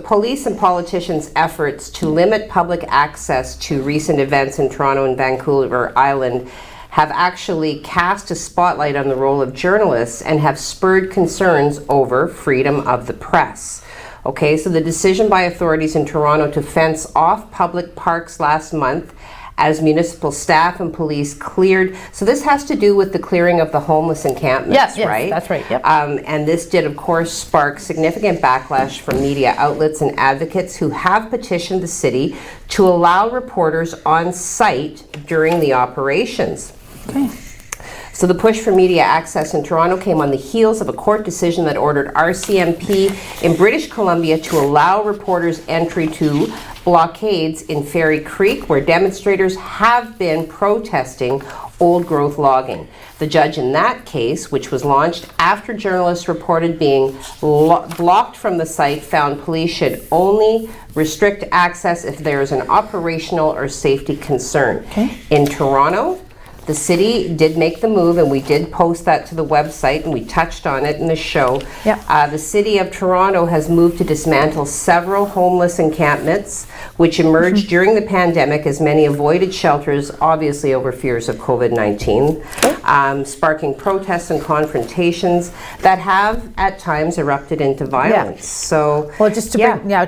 police and politicians' efforts to limit public access to recent events in Toronto and Vancouver Island have actually cast a spotlight on the role of journalists and have spurred concerns over freedom of the press. Okay, so the decision by authorities in Toronto to fence off public parks last month as municipal staff and police cleared. So this has to do with the clearing of the homeless encampments, yes, right? That's right, yep. And this did, of course, spark significant backlash from media outlets and advocates who have petitioned the city to allow reporters on site during the operations. Okay. So the push for media access in Toronto came on the heels of a court decision that ordered RCMP in British Columbia to allow reporters entry to blockades in Fairy Creek, where demonstrators have been protesting old-growth logging. The judge in that case, which was launched after journalists reported being blocked from the site, found police should only restrict access if there is an operational or safety concern. Okay. In Toronto, the city did make the move, and we did post that to the website, and we touched on it in the show. Yep. The city of Toronto has moved to dismantle several homeless encampments, which emerged during the pandemic as many avoided shelters, obviously over fears of COVID-19, sparking protests and confrontations that have at times erupted into violence. Yeah. So, well, just to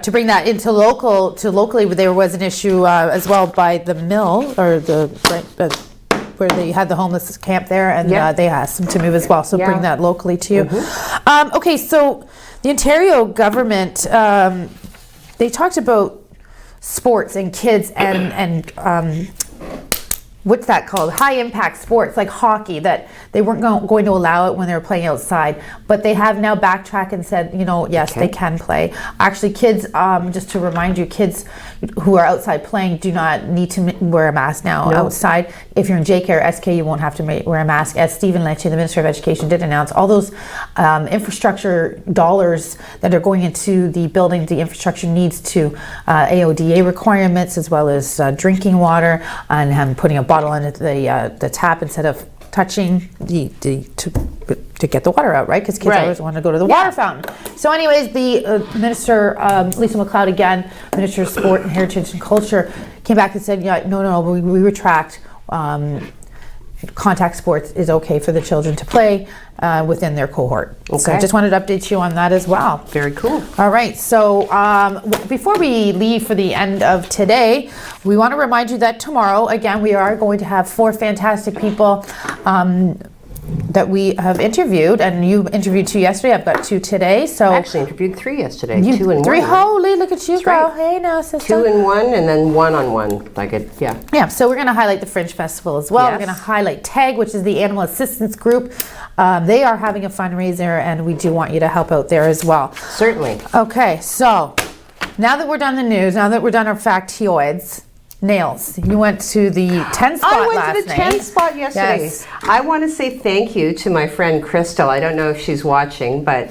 bring that into locally, there was an issue as well by the mill, or where they had the homeless camp there, and they asked them to move as well. So bring that locally to you. Okay, so the Ontario government, they talked about sports and kids and what's that called? High impact sports like hockey, that they weren't going to allow it when they were playing outside, but they have now backtracked and said, you know, yes, they can play. Actually, kids, just to remind you, kids who are outside playing do not need to wear a mask now outside. If you're in JK or SK, you won't have to wear a mask. As Stephen Lecce, the Minister of Education, did announce, all those infrastructure dollars that are going into the building, the infrastructure needs to AODA requirements, as well as drinking water, and putting a bottle under the tap instead of touching to get the water out, right? Because kids always want to go to the water fountain. So anyways, the Minister, Lisa MacLeod again, Minister of Sport and Heritage and Culture, came back and said, no, we retract. Contact sports is okay for the children to play within their cohort. Okay. So I just wanted to update you on that as well. Very cool. All right, so before we leave for the end of today, we want to remind you that tomorrow, again, we are going to have 4 fantastic people that we have interviewed, and you interviewed 2 yesterday. I've got 2 today. So I actually interviewed 3 yesterday. you, 2 and 3. 1. Holy, look at you, That's girl. right. Hey now, sister. 2 and 1, and then 1-on-1. Like it, yeah. Yeah, so we're going to highlight the Fringe Festival as well. Yes. We're going to highlight TAG, which is the Animal Assistance Group. They are having a fundraiser, and we do want you to help out there as well. Certainly. Okay, so now that we're done the news, now that we're done our factoids, Nails, you went to the 10 spot I went last to the night. 10 spot yesterday. Yes. I want to say thank you to my friend Crystal. I don't know if she's watching, but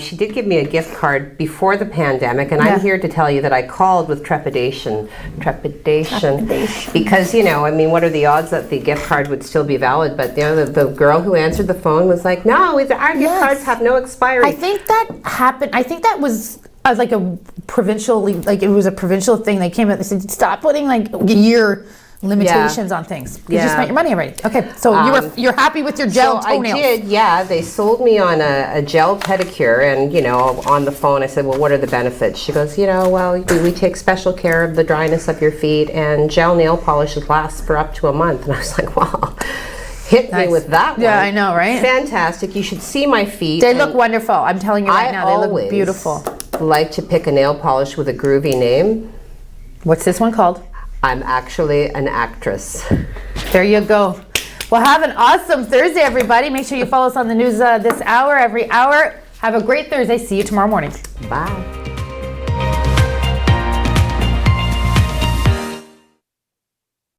she did give me a gift card before the pandemic, and Yeah. I'm here to tell you that I called with trepidation. Because, you know, I mean, what are the odds that the gift card would still be valid? But, you know, the girl who answered the phone was like, no, our gift cards have no expiry. I think that happened. I think that was like a provincial, like it was a provincial thing. They came out, they said, stop putting like year limitations on things. You just spent your money already. Okay, so you're happy with your gel toenails. I did, yeah. They sold me on a gel pedicure, and, you know, on the phone I said, well, what are the benefits? She goes, you know, well, we take special care of the dryness of your feet, and gel nail polishes last for up to a month. And I was like, wow. Hit me with that one. Yeah, I know, right? Fantastic. You should see my feet. They look wonderful. I'm telling you right now, they look beautiful. Like to pick a nail polish with a groovy name. What's this one called? I'm actually an actress. There you go. Well, have an awesome Thursday, everybody. Make sure you follow us on the news this hour, every hour. Have a great Thursday. See you tomorrow morning. Bye.